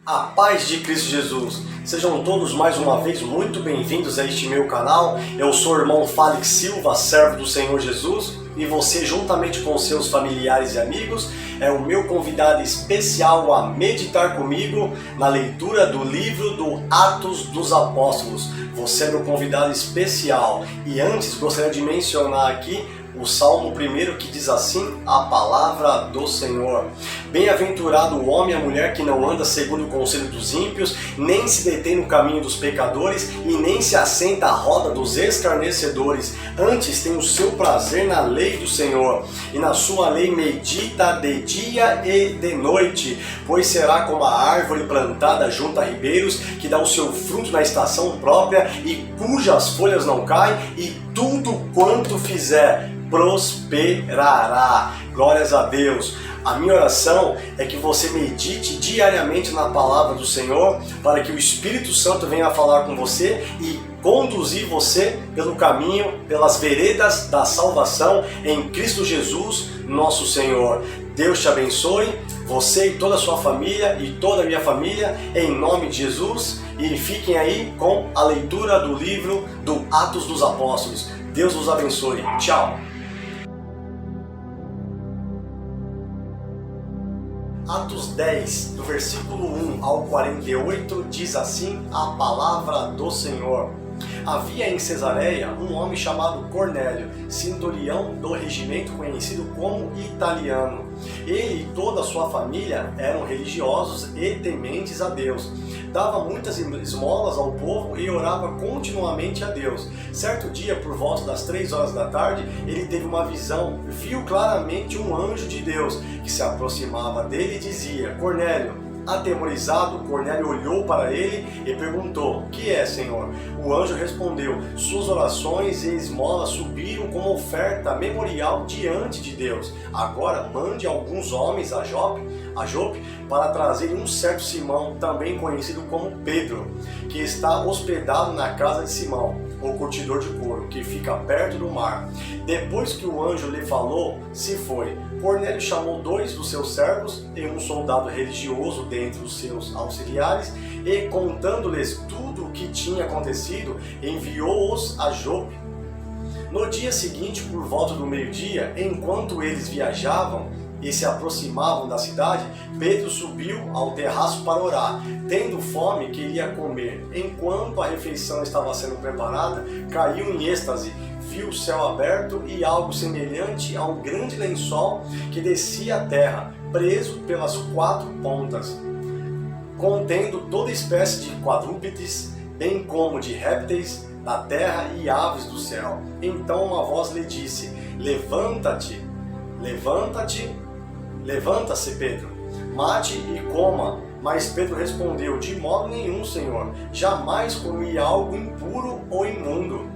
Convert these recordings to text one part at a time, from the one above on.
A paz de Cristo Jesus. Sejam todos mais uma vez muito bem-vindos a este meu canal. Eu sou o irmão Félix Silva, servo do Senhor Jesus, e você, juntamente com seus familiares e amigos, é o meu convidado especial a meditar comigo na leitura do livro do Atos dos Apóstolos. Você é meu convidado especial. E antes gostaria de mencionar aqui o Salmo 1 que diz assim, a palavra do Senhor. Bem-aventurado o homem e a mulher que não anda segundo o conselho dos ímpios, nem se detém no caminho dos pecadores e nem se assenta à roda dos escarnecedores. Antes tem o seu prazer na lei do Senhor, e na sua lei medita de dia e de noite, pois será como a árvore plantada junto a ribeiros, que dá o seu fruto na estação própria e cujas folhas não caem, e tudo quanto fizer prosperará. Glórias a Deus. A minha oração é que você medite diariamente na palavra do Senhor, para que o Espírito Santo venha falar com você e conduzir você pelo caminho, pelas veredas da salvação em Cristo Jesus, nosso Senhor. Deus te abençoe, você e toda a sua família e toda a minha família, em nome de Jesus, e fiquem aí com a leitura do livro do Atos dos Apóstolos. Deus vos abençoe. Tchau. Atos 10, do versículo 1 ao 48, diz assim a palavra do Senhor. Havia em Cesareia um homem chamado Cornélio, centurião do regimento conhecido como italiano. Ele e toda a sua família eram religiosos e tementes a Deus. Dava muitas esmolas ao povo e orava continuamente a Deus. Certo dia, por volta das 3 horas da tarde, ele teve uma visão. Viu claramente um anjo de Deus que se aproximava dele e dizia: Cornélio. Atemorizado, Cornélio olhou para ele e perguntou: que é, Senhor? O anjo respondeu: suas orações e esmolas subiram como oferta memorial diante de Deus. Agora mande alguns homens a Jope para trazerem um certo Simão, também conhecido como Pedro, que está hospedado na casa de Simão, o curtidor de couro, que fica perto do mar. Depois que o anjo lhe falou, se foi. Cornélio chamou 2 dos seus servos e um soldado religioso dentre os seus auxiliares, e contando-lhes tudo o que tinha acontecido, enviou-os a Jope. No dia seguinte, por volta do meio-dia, enquanto eles viajavam e se aproximavam da cidade, Pedro subiu ao terraço para orar. Tendo fome, queria comer. Enquanto a refeição estava sendo preparada, caiu em êxtase. Viu o céu aberto e algo semelhante a um grande lençol que descia à terra, preso pelas 4 pontas, contendo toda espécie de quadrúpedes, bem como de répteis da terra e aves do céu. Então uma voz lhe disse: levanta-te, levanta-se, Pedro, mate e coma. Mas Pedro respondeu: de modo nenhum, Senhor, jamais comi algo impuro ou imundo.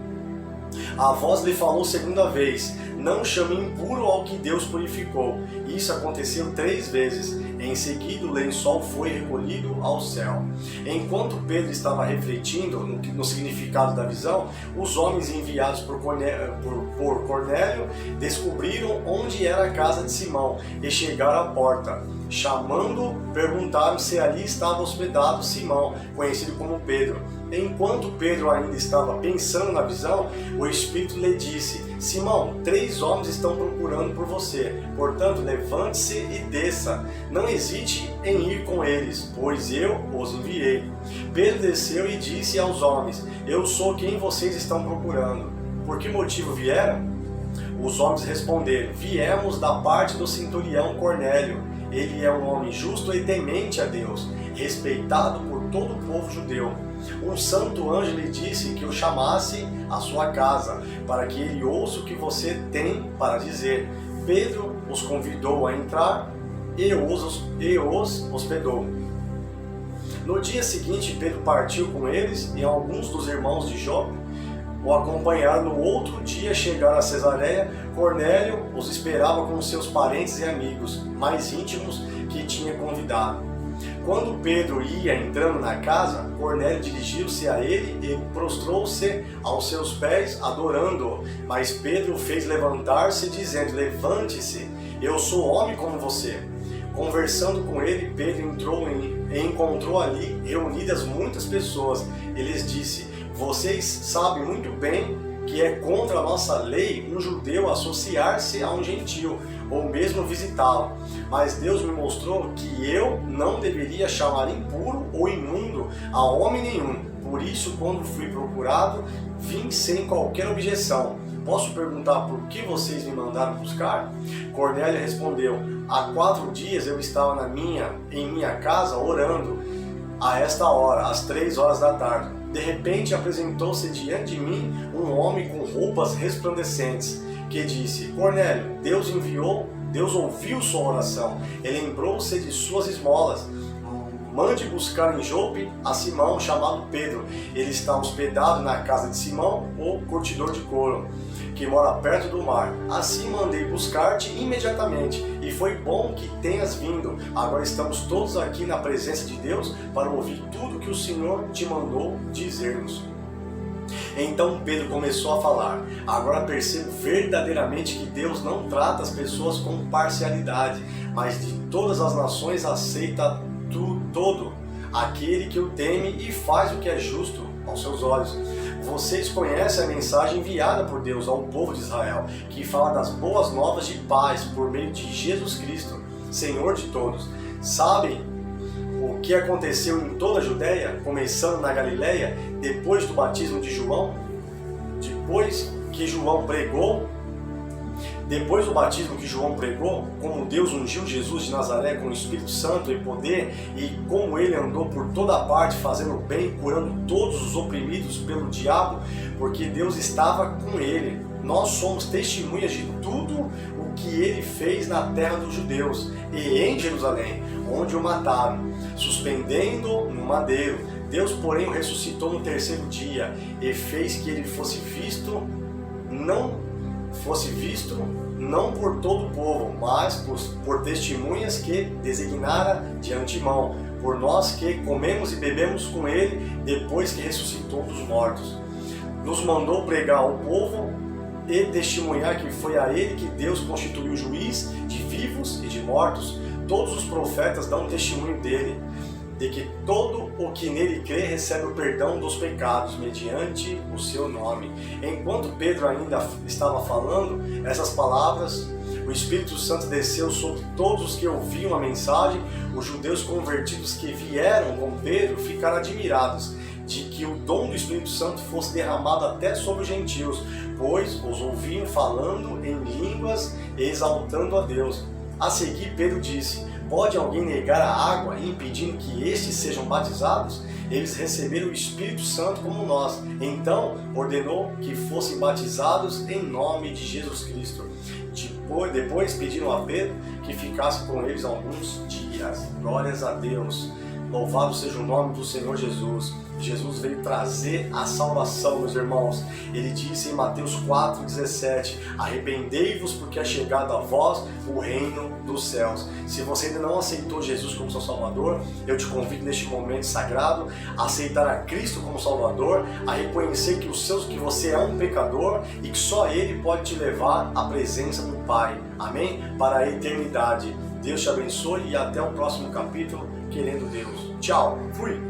A voz lhe falou segunda vez: não chame impuro ao que Deus purificou. Isso aconteceu 3 vezes. Em seguida o lençol foi recolhido ao céu. Enquanto Pedro estava refletindo no significado da visão, os homens enviados por Cornélio descobriram onde era a casa de Simão e chegaram à porta. Chamando, perguntaram se ali estava hospedado Simão, conhecido como Pedro. Enquanto Pedro ainda estava pensando na visão, o Espírito lhe disse: Simão, 3 homens estão procurando por você. Portanto, levante-se e desça. Não hesite em ir com eles, pois eu os enviei. Pedro desceu e disse aos homens: eu sou quem vocês estão procurando. Por que motivo vieram? Os homens responderam: viemos da parte do centurião Cornélio. Ele é um homem justo e temente a Deus, respeitado por todo o povo judeu. Um santo anjo lhe disse que o chamasse à sua casa, para que ele ouça o que você tem para dizer. Pedro os convidou a entrar e os hospedou. No dia seguinte, Pedro partiu com eles, e alguns dos irmãos de Jope o acompanharam. No outro dia chegaram a Cesareia. Cornélio os esperava com seus parentes e amigos mais íntimos que tinha convidado. Quando Pedro ia entrando na casa, Cornélio dirigiu-se a ele e prostrou-se aos seus pés, adorando-o. Mas Pedro o fez levantar-se, dizendo: levante-se, eu sou homem como você. Conversando com ele, Pedro entrou em e encontrou ali reunidas muitas pessoas. Ele lhes disse: vocês sabem muito bem que é contra a nossa lei um judeu associar-se a um gentio, ou mesmo visitá-lo. Mas Deus me mostrou que eu não deveria chamar impuro ou imundo a homem nenhum. Por isso, quando fui procurado, vim sem qualquer objeção. Posso perguntar por que vocês me mandaram buscar? Cornélio respondeu: há 4 dias eu estava em minha casa orando, a esta hora, às 3 horas da tarde. De repente apresentou-se diante de mim um homem com roupas resplandecentes, que disse: Cornélio, Deus ouviu sua oração e lembrou-se de suas esmolas. Mande buscar em Jope a Simão, chamado Pedro. Ele está hospedado na casa de Simão, o curtidor de couro, que mora perto do mar. Assim mandei buscar-te imediatamente, e foi bom que tenhas vindo. Agora estamos todos aqui na presença de Deus para ouvir tudo que o Senhor te mandou dizer-nos. Então Pedro começou a falar: agora percebo verdadeiramente que Deus não trata as pessoas com parcialidade, mas de todas as nações aceita todo aquele que o teme e faz o que é justo aos seus olhos. Vocês conhecem a mensagem enviada por Deus ao povo de Israel, que fala das boas novas de paz por meio de Jesus Cristo, Senhor de todos. Sabem o que aconteceu em toda a Judéia, começando na Galileia, depois do batismo de João? Depois do batismo que João pregou, como Deus ungiu Jesus de Nazaré com o Espírito Santo e poder, e como ele andou por toda parte fazendo bem, curando todos os oprimidos pelo diabo, porque Deus estava com ele. Nós somos testemunhas de tudo o que ele fez na terra dos judeus e em Jerusalém, onde o mataram, suspendendo no madeiro. Deus, porém, o ressuscitou no 3º dia e fez que ele fosse visto não por todo o povo, mas por testemunhas que designara de antemão, por nós que comemos e bebemos com ele depois que ressuscitou dos mortos. Nos mandou pregar ao povo e testemunhar que foi a ele que Deus constituiu juiz de vivos e de mortos. Todos os profetas dão testemunho dele, de que todo o que nele crê recebe o perdão dos pecados mediante o seu nome. Enquanto Pedro ainda estava falando essas palavras, o Espírito Santo desceu sobre todos os que ouviam a mensagem. Os judeus convertidos que vieram com Pedro ficaram admirados de que o dom do Espírito Santo fosse derramado até sobre os gentios, pois os ouviam falando em línguas e exaltando a Deus. A seguir, Pedro disse: pode alguém negar a água, impedindo que estes sejam batizados? Eles receberam o Espírito Santo como nós. Então ordenou que fossem batizados em nome de Jesus Cristo. Depois pediram a Pedro que ficasse com eles alguns dias. Glórias a Deus. Louvado seja o nome do Senhor Jesus. Jesus veio trazer a salvação, meus irmãos. Ele disse em Mateus 4,17: arrependei-vos, porque é chegado a vós o reino dos céus. Se você ainda não aceitou Jesus como seu Salvador, eu te convido neste momento sagrado a aceitar a Cristo como Salvador, a reconhecer que você é um pecador e que só Ele pode te levar à presença do Pai. Amém? Para a eternidade. Deus te abençoe e até o próximo capítulo, querendo Deus. Tchau. Fui.